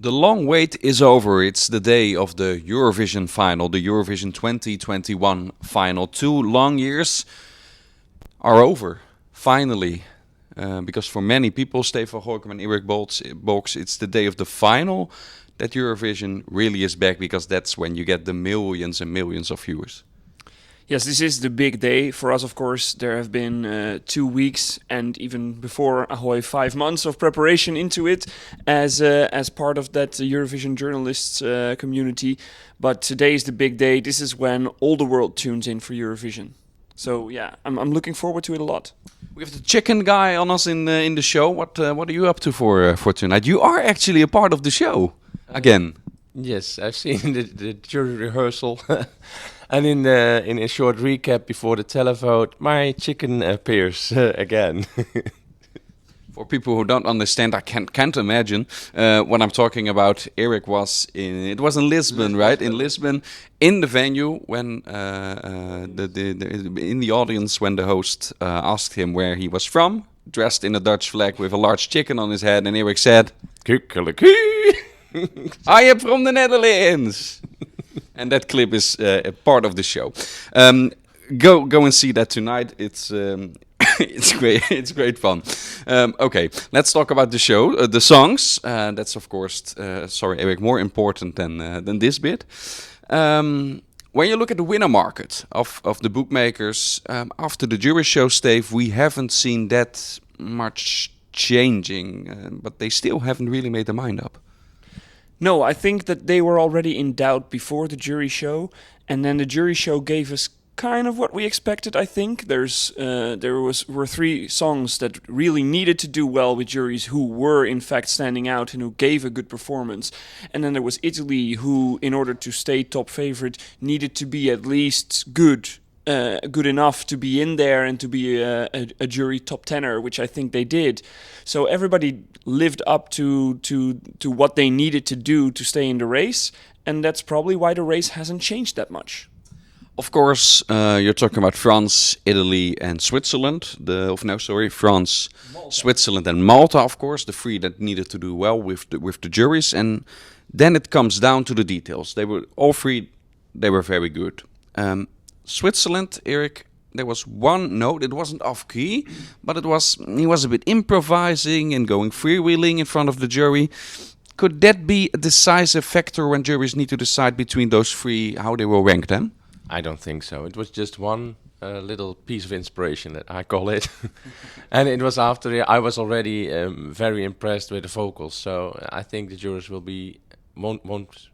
The long wait is over. It's the day of the Eurovision Final, the Eurovision 2021 Final. 2 long years are over, finally. Because for many people, Steef van Gorkum and Erik Bolks, it's the day of the final that Eurovision really is back, because that's when you get the millions and millions of viewers. Yes, this is the big day for us, of course. There have been 2 weeks and even before Ahoy 5 months of preparation into it as part of that Eurovision journalists community. But today is the big day. This is when all the world tunes in for Eurovision. So yeah, I'm looking forward to it a lot. We have the chicken guy on us in the show. What are you up to for tonight? You are actually a part of the show again. Yes, I've seen the jury rehearsal. And in a short recap before the televote, my chicken appears again. For people who don't understand, I can't imagine what I'm talking about. Erik was in Lisbon, right? In Lisbon, in the venue when in the audience when the host asked him where he was from, dressed in a Dutch flag with a large chicken on his head, and Erik said, "Kukkelekee, I am from the Netherlands." And that clip is a part of the show. Go and see that tonight. It's it's great. It's great fun. Okay, let's talk about the show. The songs. That's of course, sorry, Erik, more important than this bit. When you look at the winner market of the bookmakers after the jury show, Steef, we haven't seen that much changing, but they still haven't really made their mind up. No, I think that they were already in doubt before the jury show, and then the jury show gave us kind of what we expected. I think there were 3 songs that really needed to do well with juries who were in fact standing out and who gave a good performance, and then there was Italy, who, in order to stay top favorite, needed to be at least good enough to be in there and to be a jury top tenor, which I think they did. So everybody lived up to what they needed to do to stay in the race, and that's probably why the race hasn't changed that much. Of course, you're talking about France, Italy, and Switzerland. France, Malta. Switzerland, and Malta. Of course, the 3 that needed to do well with the juries, and then it comes down to the details. They were all 3. They were very good. Switzerland, Erik, there was one note. It wasn't off key, but he was a bit improvising and going freewheeling in front of the jury. Could that be a decisive factor when juries need to decide between those 3 how they will rank them? I don't think so. It was just one little piece of inspiration, that I call it. And it was after I was already very impressed with the vocals. So I think the jurors won't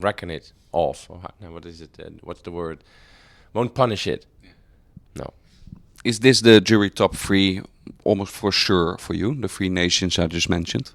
reckon it off. Or what is it? What's the word? Won't punish it. No. Is this the jury top 3 almost for sure for you, the 3 nations I just mentioned?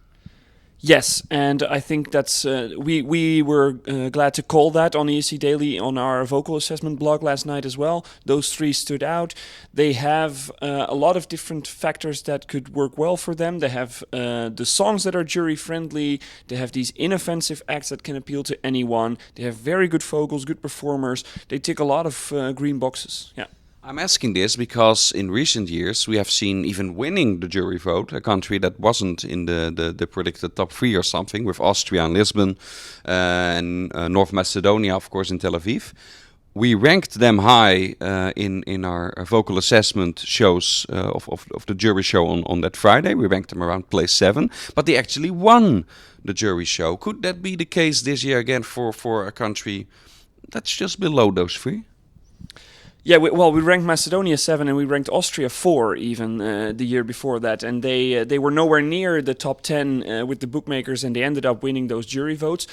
Yes, and I think that's we were glad to call that on ESCDaily on our vocal assessment blog last night as well. Those 3 stood out. They have a lot of different factors that could work well for them. They have the songs that are jury friendly. They have these inoffensive acts that can appeal to anyone. They have very good vocals, good performers. They tick a lot of green boxes. Yeah. I'm asking this because in recent years we have seen even winning the jury vote, a country that wasn't in the predicted top 3 or something, with Austria and Lisbon and North Macedonia, of course, in Tel Aviv. We ranked them high in our vocal assessment shows of the jury show on that Friday. We ranked them around place 7, but they actually won the jury show. Could that be the case this year again for a country that's just below those 3? Yeah, we ranked Macedonia 7 and we ranked Austria 4 even the year before that, and they were nowhere near the top 10 with the bookmakers, and they ended up winning those jury votes.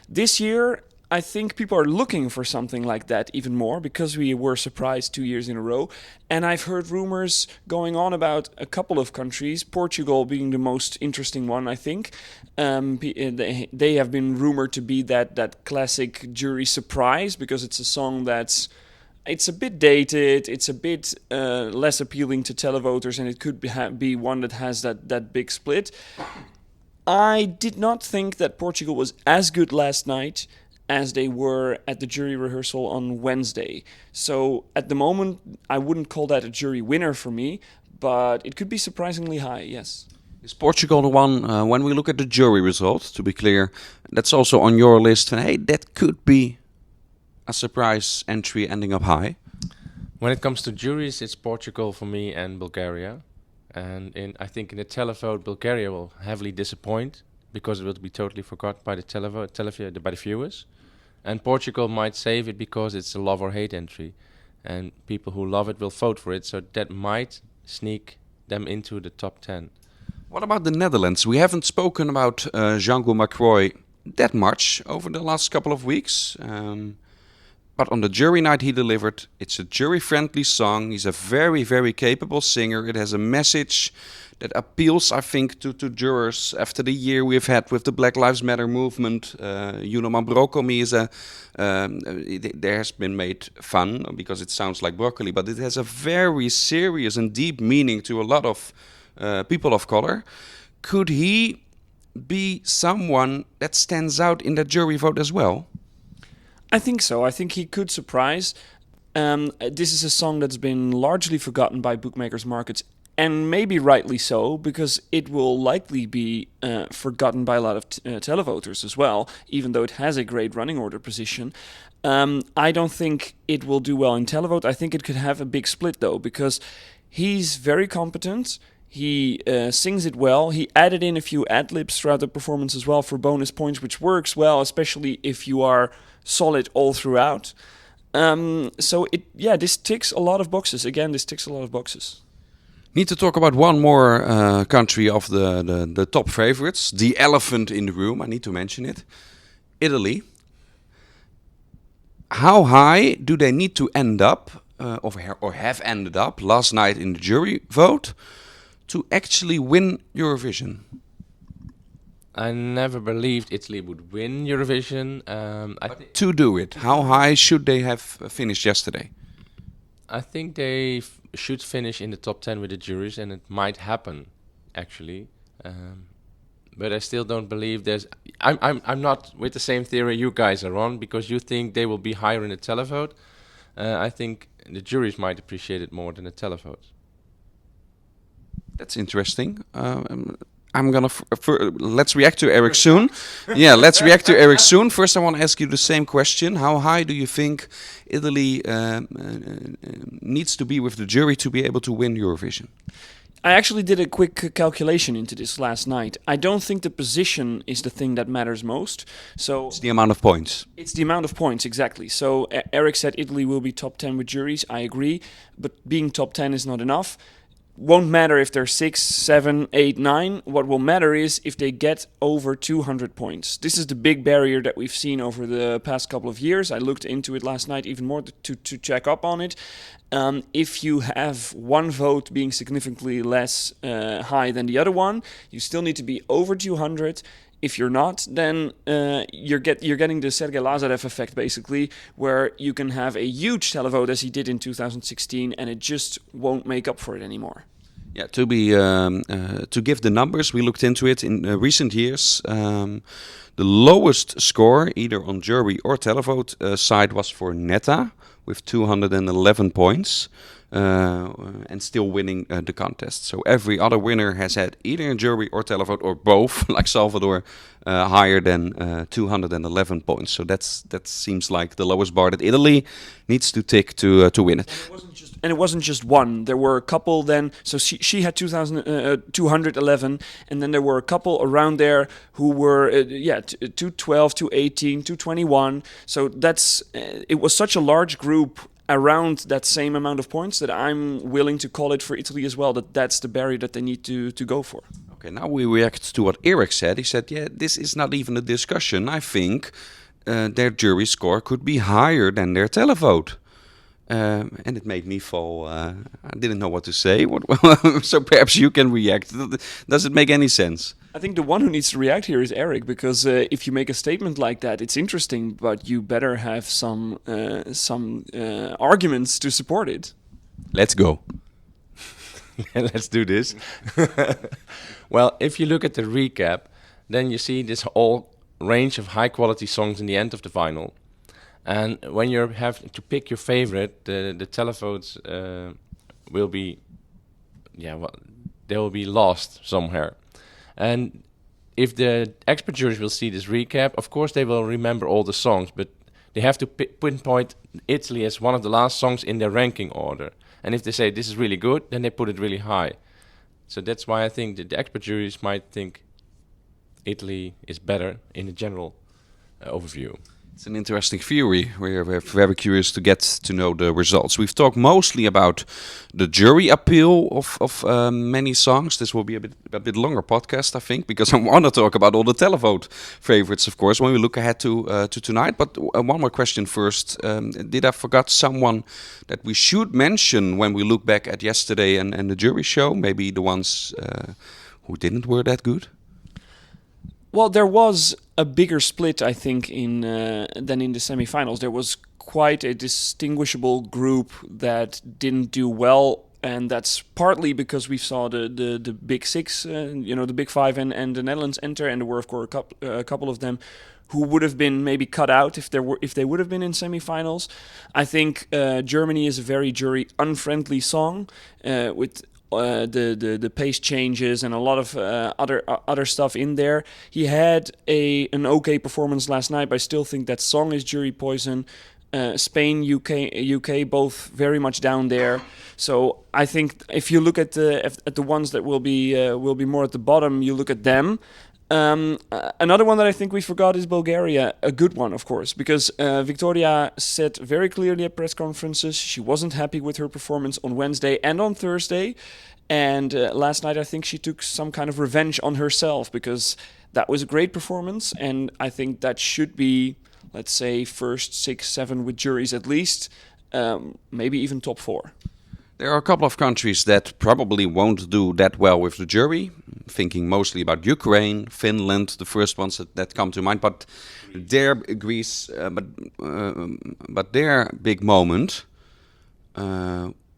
This year, I think people are looking for something like that even more, because we were surprised 2 years in a row, and I've heard rumors going on about a couple of countries, Portugal being the most interesting one, I think. They have been rumored to be that classic jury surprise, because it's a song it's a bit dated, it's a bit less appealing to televoters, and it could be one that has that big split. I did not think that Portugal was as good last night as they were at the jury rehearsal on Wednesday. So at the moment, I wouldn't call that a jury winner for me, but it could be surprisingly high, yes. Is Portugal the one, when we look at the jury results, to be clear, that's also on your list, hey, that could be a surprise entry ending up high? When it comes to juries, it's Portugal for me and Bulgaria. And I think in the televote, Bulgaria will heavily disappoint because it will be totally forgotten by the by the viewers. And Portugal might save it because it's a love or hate entry. And people who love it will vote for it, so that might sneak them into the top 10. What about the Netherlands? We haven't spoken about Django McCroy that much over the last couple of weeks. But on the jury night he delivered. It's a jury-friendly song. He's a very, very capable singer. It has a message that appeals, I think, to jurors after the year we've had with the Black Lives Matter movement. Broccoli is there has been made fun because it sounds like broccoli, but it has a very serious and deep meaning to a lot of people of color. Could he be someone that stands out in the jury vote as well? I think so. I think he could surprise. This is a song that's been largely forgotten by bookmakers' markets, and maybe rightly so, because it will likely be forgotten by a lot of televoters as well, even though it has a great running order position. I don't think it will do well in televote. I think it could have a big split, though, because he's very competent. He sings it well. He added in a few ad-libs throughout the performance as well for bonus points, which works well, especially if you are solid all throughout. This ticks a lot of boxes. Again, this ticks a lot of boxes. Need to talk about one more country of the top favorites, the elephant in the room. I need to mention it. Italy. How high do they need to end up, or have ended up last night in the jury vote, to actually win Eurovision? I never believed Italy would win Eurovision. To do it, how high should they have finished yesterday? I think they should finish in the top 10 with the juries, and it might happen, actually. But I still don't believe there's. I'm not with the same theory you guys are on, because you think they will be higher in the televote. I think the juries might appreciate it more than the televote. That's interesting. I'm gonna let's react to Erik soon. Yeah, let's react to Erik soon. First, I want to ask you the same question: how high do you think Italy needs to be with the jury to be able to win Eurovision? I actually did a quick calculation into this last night. I don't think the position is the thing that matters most. So it's the amount of points. It's the amount of points, exactly. So Erik said Italy will be top 10 with juries. I agree, but being top 10 is not enough. Won't matter if they're 6, 7, 8, 9. What will matter is if they get over 200 points. This is the big barrier that we've seen over the past couple of years. I looked into it last night even more to check up on it. If you have one vote being significantly less high than the other one, you still need to be over 200. If you're not, then you're getting the Sergei Lazarev effect, basically, where you can have a huge televote as he did in 2016, and it just won't make up for it anymore. Yeah, to give the numbers, we looked into it in recent years. The lowest score, either on jury or televote side, was for Netta with 211 points. And still winning the contest. So every other winner has had either a jury or televote or both, like Salvador, higher than 211 points. So that seems like the lowest bar that Italy needs to tick to win it. And it wasn't just one. There were a couple then. So she had 211, and then there were a couple around there who were 212, 218, 221. So it was such a large group around that same amount of points that I'm willing to call it for Italy as well, that's the barrier that they need to go for. Okay, now we react to what Erik said. He said, yeah, this is not even a discussion. I think their jury score could be higher than their televote. And it made me fall. I didn't know what to say. So perhaps you can react. Does it make any sense? I think the one who needs to react here is Erik, because if you make a statement like that, it's interesting, but you better have some arguments to support it. Let's go. Let's do this. Well, if you look at the recap, then you see this whole range of high-quality songs in the end of the final. And when you have to pick your favorite, the televotes will be, they will be lost somewhere. And if the expert juries will see this recap, of course they will remember all the songs, but they have to pinpoint Italy as one of the last songs in their ranking order. And if they say this is really good, then they put it really high. So that's why I think that the expert juries might think Italy is better in the general overview. It's an interesting theory. We're very curious to get to know the results. We've talked mostly about the jury appeal of many songs. This will be a bit longer podcast, I think, because I want to talk about all the televote favorites, of course, when we look ahead to tonight. But one more question first. Did I forget someone that we should mention when we look back at yesterday and the jury show? Maybe the ones who didn't were that good? Well, there was a bigger split, I think, than in the semifinals. There was quite a distinguishable group that didn't do well, and that's partly because we saw the big six, the big five and the Netherlands enter, and there were, of course, a couple of them who would have been maybe cut out if they would have been in semifinals. I think Germany is a very jury unfriendly song with the pace changes and a lot of other stuff in there. He had an okay performance last night, but I still think that song is jury poison. Spain, UK, both very much down there. So I think if you look at the ones that will be more at the bottom, you look at them. Another one that I think we forgot is Bulgaria, a good one, of course, because Victoria said very clearly at press conferences she wasn't happy with her performance on Wednesday and on Thursday. And last night I think she took some kind of revenge on herself because that was a great performance. And I think that should be, let's say, first 6, 7 with juries at least, maybe even top 4. There are a couple of countries that probably won't do that well with the jury. Thinking mostly about Ukraine, Finland, the first ones that come to mind. But their Greece, but their big moment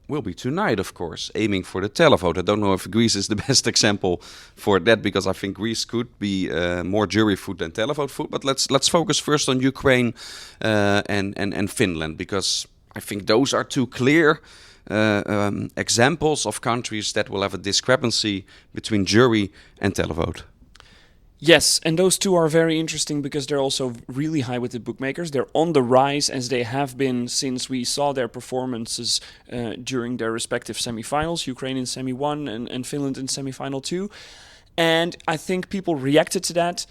will be tonight, of course, aiming for the televote. I don't know if Greece is the best example for that, because I think Greece could be more jury food than televote food. But let's focus first on Ukraine and Finland, because I think those are two clear examples of countries that will have a discrepancy between jury and televote. Yes, and those two are very interesting because they're also really high with the bookmakers. They're on the rise, as they have been since we saw their performances during their respective semifinals, Ukraine in semi 1 and Finland in semifinal 2. And I think people reacted to that.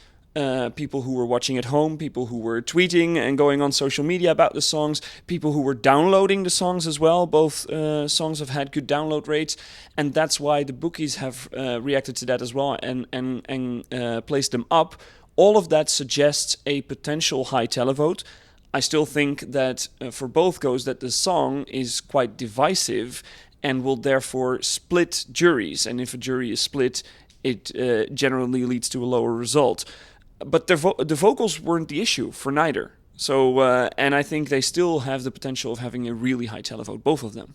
People who were watching at home, people who were tweeting and going on social media about the songs, people who were downloading the songs as well. Both songs have had good download rates, and that's why the bookies have reacted to that as well and placed them up. All of that suggests a potential high televote. I still think that for both goes that the song is quite divisive and will therefore split juries. And if a jury is split, it generally leads to a lower result. But the vocals weren't the issue for neither. So, and I think they still have the potential of having a really high televote, both of them.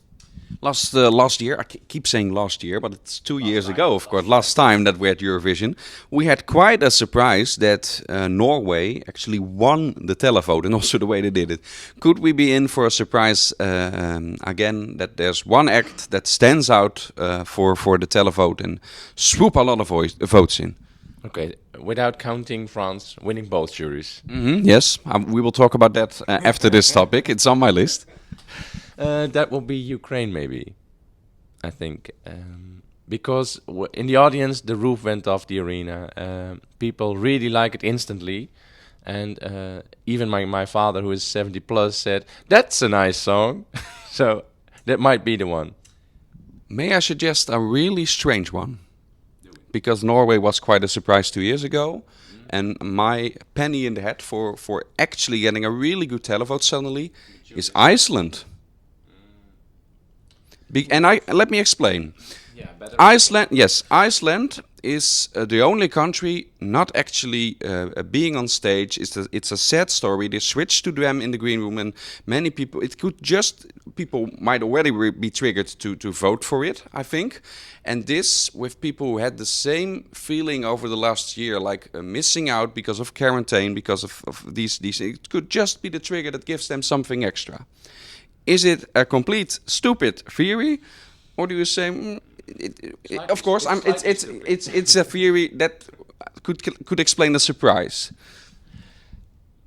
Last year, I keep saying last year, but it's 2 years ago, of course, last time that we had Eurovision, we had quite a surprise that Norway actually won the televote, and also the way they did it. Could we be in for a surprise again, that there's one act that stands out for the televote and swoop a lot of votes in? Okay, without counting France winning both juries. Yes, we will talk about that after this topic. It's on my list. That will be Ukraine, maybe, I think. Because in the audience, the roof went off the arena. People really like it instantly. And even my father, who is 70 plus, said, "That's a nice song." So that might be the one. May I suggest a really strange one? Because Norway was quite a surprise 2 years ago. And my penny in the hat for actually getting a really good televote suddenly is Iceland. Let me explain. Iceland is the only country not actually being on stage. It's a sad story. They switched to them in the green room, and many people. People might already be triggered to vote for it, I think. And this with people who had the same feeling over the last year, like missing out because of quarantine, because of these. It could just be the trigger that gives them something extra. Is it a complete stupid theory, or do you say of course, it's a theory that could explain the surprise.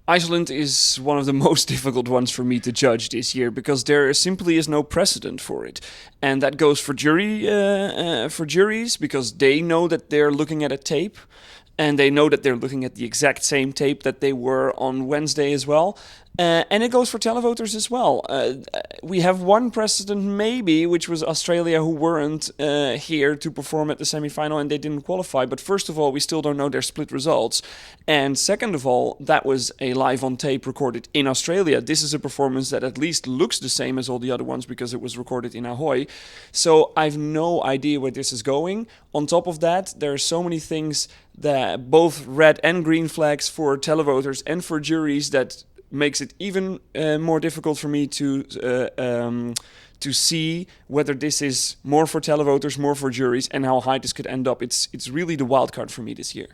Iceland is one of the most difficult ones for me to judge this year because there simply is no precedent for it, and that goes for juries because they know that they're looking at a tape, and they know that they're looking at the exact same tape that they were on Wednesday as well. And it goes for televoters as well. We have one precedent maybe, which was Australia, who weren't here to perform at the semi-final and they didn't qualify. But first of all, we still don't know their split results. And second of all, that was a live on tape recorded in Australia. This is a performance that at least looks the same as all the other ones because it was recorded in Ahoy. So I've no idea where this is going. On top of that, there are so many things that both red and green flags for televoters and for juries that makes it even more difficult for me to see whether this is more for televoters, more for juries, and how high this could end up. It's really the wild card for me this year.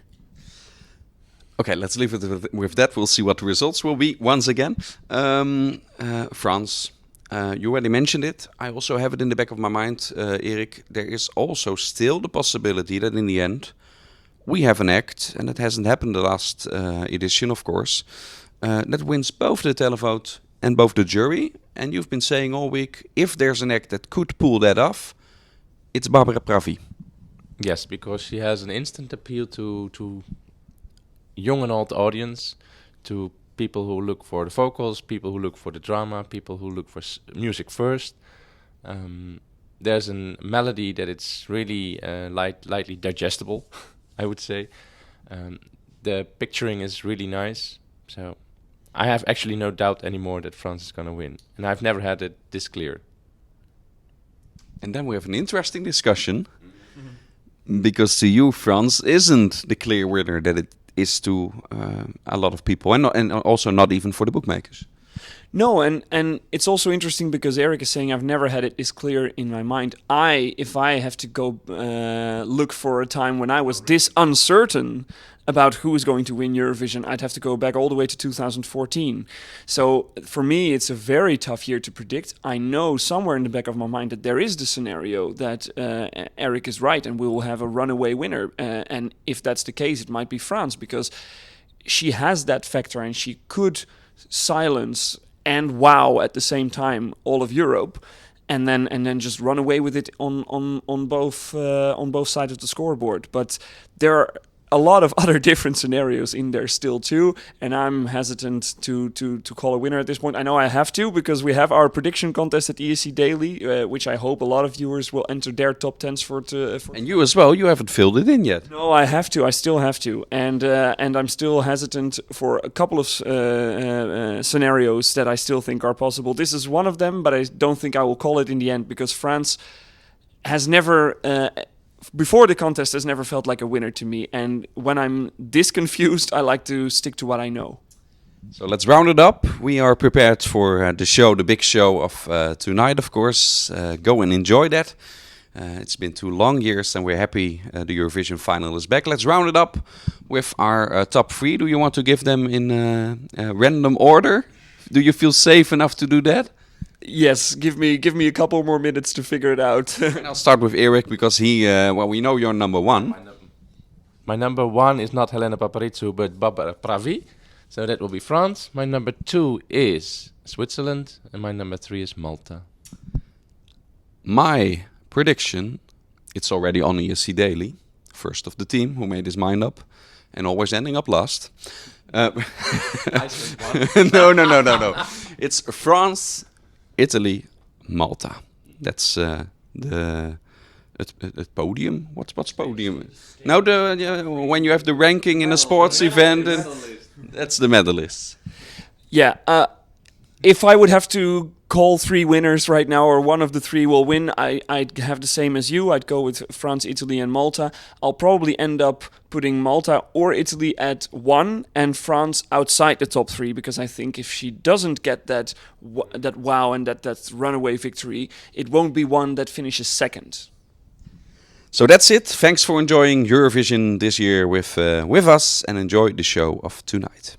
Okay, let's leave it with that. We'll see what the results will be once again. France, you already mentioned it. I also have it in the back of my mind, Erik. There is also still the possibility that in the end we have an act, and it hasn't happened the last edition, of course, that wins both the televote and both the jury. And you've been saying all week, if there's an act that could pull that off, it's Barbara Pravi. Yes, because she has an instant appeal to young and old audience, to people who look for the vocals, people who look for the drama, people who look for music first. There's a melody that it's really lightly digestible, I would say. The picturing is really nice, so I have actually no doubt anymore that France is going to win. And I've never had it this clear. And then we have an interesting discussion, because to you, France isn't the clear winner that it is to a lot of people, and also not even for the bookmakers. No, and it's also interesting because Erik is saying I've never had it this clear in my mind. If I have to go look for a time when I was this uncertain about who is going to win Eurovision, I'd have to go back all the way to 2014. So for me, it's a very tough year to predict. I know somewhere in the back of my mind that there is the scenario that Erik is right and we will have a runaway winner. And if that's the case, it might be France, because she has that factor and she could silence and wow at the same time all of Europe, and then just run away with it on both sides of the scoreboard. But there are a lot of other different scenarios in there still too, and I'm hesitant to call a winner at this point. I know I have to, because we have our prediction contest at ESCDaily, which I hope a lot of viewers will enter their top 10s for. And you as well. You haven't filled it in yet. No, I have to. I still have to, and I'm still hesitant for a couple of scenarios that I still think are possible. This is one of them, but I don't think I will call it in the end, because France has never. Before the contest has never felt like a winner to me, and when I'm this confused, I like to stick to what I know. So let's round it up. We are prepared for the big show of tonight, of course. Go and enjoy that. It's been 2 long years, and we're happy the Eurovision Final is back. Let's round it up with our top 3. Do you want to give them in random order? Do you feel safe enough to do that? Yes, give me a couple more minutes to figure it out. And I'll start with Erik, because we know you're number 1. My number 1 is not Helena Paparizou, but Barbara Pravi. So that will be France. My number 2 is Switzerland, and my number 3 is Malta. My prediction, it's already on ESCDaily, first of the team who made his mind up, and always ending up last. No. It's France, Italy, Malta. That's the podium. What's podium? Now when you have the ranking in a sports event, that's the medalists. Yeah. If I would have to call 3 winners right now, or one of the 3 will win, I'd have the same as you. I'd go with France, Italy, and Malta. I'll probably end up putting Malta or Italy at 1 and France outside the top 3, because I think if she doesn't get that wow and that runaway victory, it won't be one that finishes second. So that's it. Thanks for enjoying Eurovision this year with us, and enjoy the show of tonight.